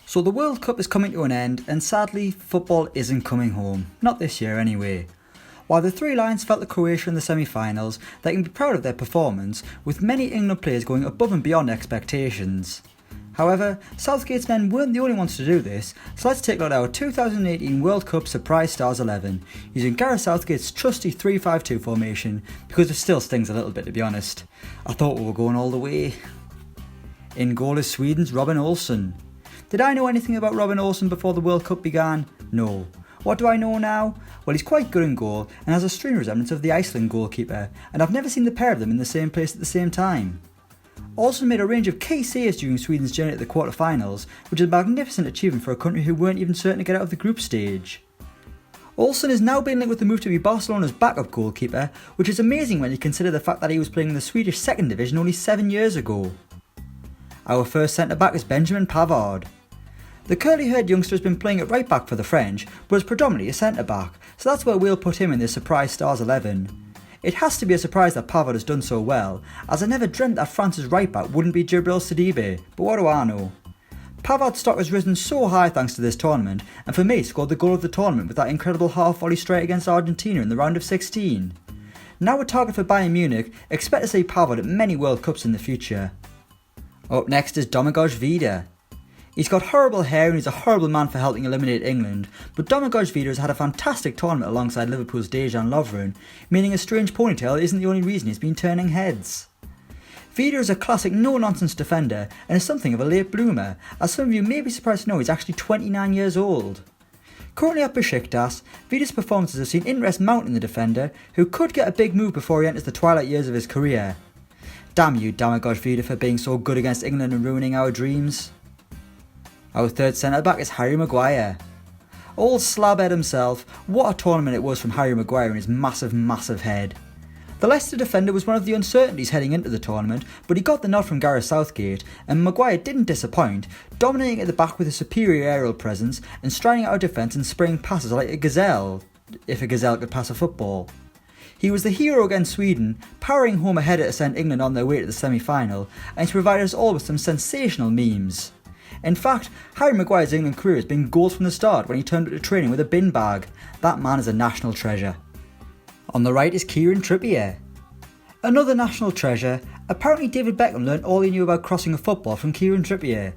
So the World Cup is coming to an end, and sadly, football isn't coming home. Not this year anyway. While the Three Lions fell to Croatia in the semi-finals, they can be proud of their performance, with many England players going above and beyond expectations. However, Southgate's men weren't the only ones to do this, so let's take a look at our 2018 World Cup Surprise Stars 11, using Gareth Southgate's trusty 3-5-2 formation, because it still stings a little bit to be honest. I thought we were going all the way. In goal is Sweden's Robin Olsen. Did I know anything about Robin Olsen before the World Cup began? No. What do I know now? Well, he's quite good in goal and has a strange resemblance of the Iceland goalkeeper, and I've never seen the pair of them in the same place at the same time. Olsen made a range of key saves during Sweden's journey to the quarter-finals, which is a magnificent achievement for a country who weren't even certain to get out of the group stage. Olsen is now being linked with the move to be Barcelona's backup goalkeeper, which is amazing when you consider the fact that he was playing in the Swedish second division only 7 years ago. Our first centre-back is Benjamin Pavard. The curly-haired youngster has been playing at right-back for the French, but is predominantly a centre-back, so that's where we'll put him in this Surprise Stars 11. It has to be a surprise that Pavard has done so well, as I never dreamt that France's right-back wouldn't be Djibril Sidibe, but what do I know. Pavard's stock has risen so high thanks to this tournament, and for me scored the goal of the tournament with that incredible half-volley straight against Argentina in the round of 16. Now a target for Bayern Munich, expect to see Pavard at many World Cups in the future. Up next is Domagoj Vida. He's got horrible hair and he's a horrible man for helping eliminate England, but Domagoj Vida has had a fantastic tournament alongside Liverpool's Dejan Lovren, meaning a strange ponytail isn't the only reason he's been turning heads. Vida is a classic no-nonsense defender and is something of a late bloomer, as some of you may be surprised to know he's actually 29 years old. Currently at Besiktas, Vida's performances have seen interest mount in the defender, who could get a big move before he enters the twilight years of his career. Damn you, Domagoj Vida, for being so good against England and ruining our dreams. Our third centre-back is Harry Maguire. Old slabhead himself, what a tournament it was from Harry Maguire and his massive head. The Leicester defender was one of the uncertainties heading into the tournament, but he got the nod from Gareth Southgate, and Maguire didn't disappoint, dominating at the back with a superior aerial presence and striding out of defence and spraying passes like a gazelle, if a gazelle could pass a football. He was the hero against Sweden, powering home a header to send England on their way to the semi-final, and he provided us all with some sensational memes. In fact, Harry Maguire's England career has been goals from the start when he turned up to training with a bin bag. That man is a national treasure. On the right is Kieran Trippi. Another national treasure. Apparently David Beckham learnt all he knew about crossing a football from Kieran Trippi.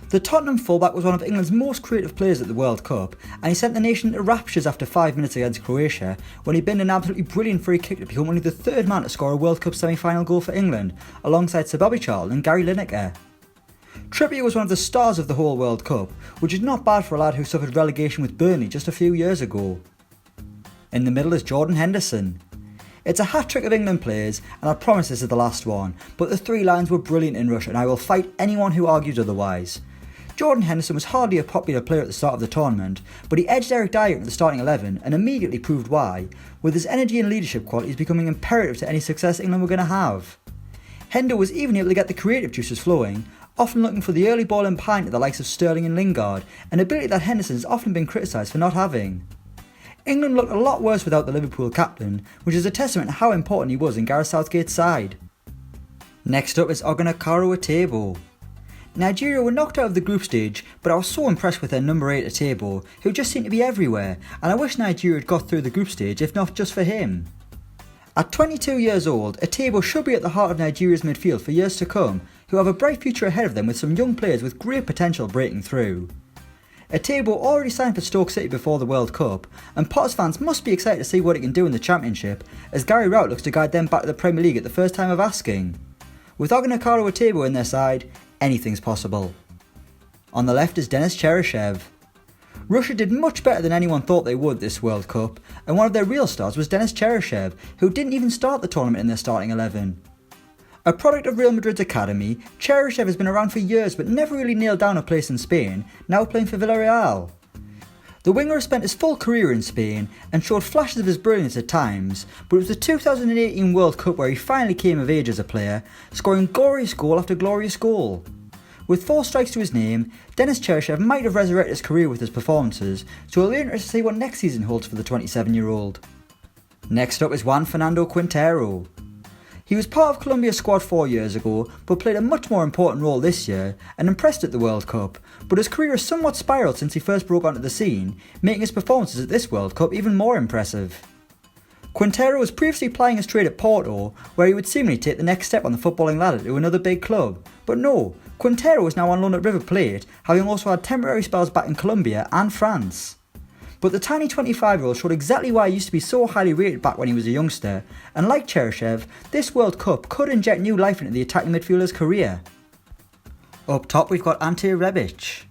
The Tottenham fullback was one of England's most creative players at the World Cup, and he sent the nation into raptures after 5 minutes against Croatia when he binned an absolutely brilliant free kick to become only the third man to score a World Cup semi-final goal for England, alongside Sir Bobby Charlton and Gary Lineker. Trippier was one of the stars of the whole World Cup, which is not bad for a lad who suffered relegation with Burnley just a few years ago. In the middle is Jordan Henderson. It's a hat-trick of England players, and I promise this is the last one, but the Three Lions were brilliant in rush and I will fight anyone who argues otherwise. Jordan Henderson was hardly a popular player at the start of the tournament, but he edged Eric Dyer into the starting 11 and immediately proved why, with his energy and leadership qualities becoming imperative to any success England were going to have. Hendo was even able to get the creative juices flowing, often looking for the early ball and pine to the likes of Sterling and Lingard, an ability that Henderson has often been criticised for not having. England looked a lot worse without the Liverpool captain, which is a testament to how important he was in Gareth Southgate's side. Next up is Ogunakaro Atebo. Nigeria were knocked out of the group stage, but I was so impressed with their number 8 Atebo, who just seemed to be everywhere, and I wish Nigeria had got through the group stage if not just for him. At 22 years old, Atebo should be at the heart of Nigeria's midfield for years to come, who have a bright future ahead of them with some young players with great potential breaking through. Atebo already signed for Stoke City before the World Cup, and Potters fans must be excited to see what he can do in the Championship, as Gary Rowett looks to guide them back to the Premier League at the first time of asking. With Ogunakaro Atebo in their side, anything's possible. On the left is Denis Cheryshev. Russia did much better than anyone thought they would this World Cup, and one of their real stars was Denis Cheryshev, who didn't even start the tournament in their starting 11. A product of Real Madrid's academy, Cheryshev has been around for years but never really nailed down a place in Spain, now playing for Villarreal. The winger has spent his full career in Spain and showed flashes of his brilliance at times, but it was the 2018 World Cup where he finally came of age as a player, scoring glorious goal after glorious goal. With 4 strikes to his name, Denis Cheryshev might have resurrected his career with his performances, so it'll be interesting to see what next season holds for the 27-year-old. Next up is Fernando Quintero. He was part of Colombia's squad 4 years ago, but played a much more important role this year and impressed at the World Cup, but his career has somewhat spiralled since he first broke onto the scene, making his performances at this World Cup even more impressive. Quintero was previously plying his trade at Porto, where he would seemingly take the next step on the footballing ladder to another big club, but no, Quintero is now on loan at River Plate, having also had temporary spells back in Colombia and France. But the tiny 25-year-old showed exactly why he used to be so highly rated back when he was a youngster, and like Cheryshev, this World Cup could inject new life into the attacking midfielder's career. Up top we've got Ante Rebic.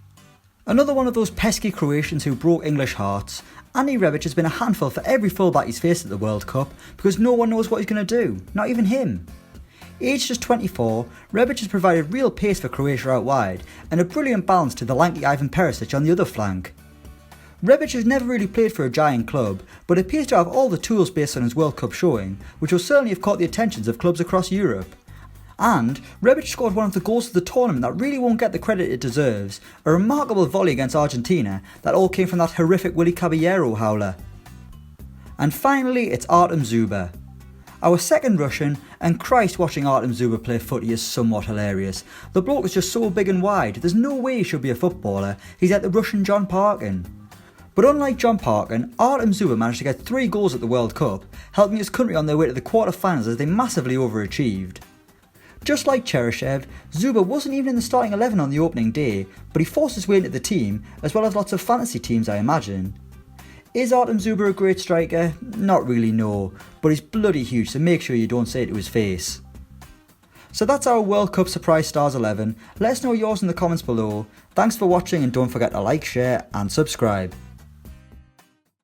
Another one of those pesky Croatians who broke English hearts. Ante Rebic has been a handful for every fullback he's faced at the World Cup because no one knows what he's going to do, not even him. Aged just 24, Rebic has provided real pace for Croatia out wide and a brilliant balance to the lanky Ivan Perisic on the other flank. Rebic has never really played for a giant club, but appears to have all the tools based on his World Cup showing, which will certainly have caught the attentions of clubs across Europe. And Rebic scored one of the goals of the tournament that really won't get the credit it deserves, a remarkable volley against Argentina that all came from that horrific Willy Caballero howler. And finally it's Artem Zuber. Our second Russian, and Christ, watching Artem Zuber play footy is somewhat hilarious. The bloke is just so big and wide, there's no way he should be a footballer, he's like the Russian John Parkin. But unlike John Parkin, Artem Zuber managed to get 3 goals at the World Cup, helping his country on their way to the quarter-finals as they massively overachieved. Just like Cheryshev, Zuber wasn't even in the starting 11 on the opening day, but he forced his way into the team, as well as lots of fantasy teams I imagine. Is Artem Zuber a great striker? Not really, no, but he's bloody huge, so make sure you don't say it to his face. So that's our World Cup Surprise Stars 11, let us know yours in the comments below. Thanks for watching and don't forget to like, share and subscribe.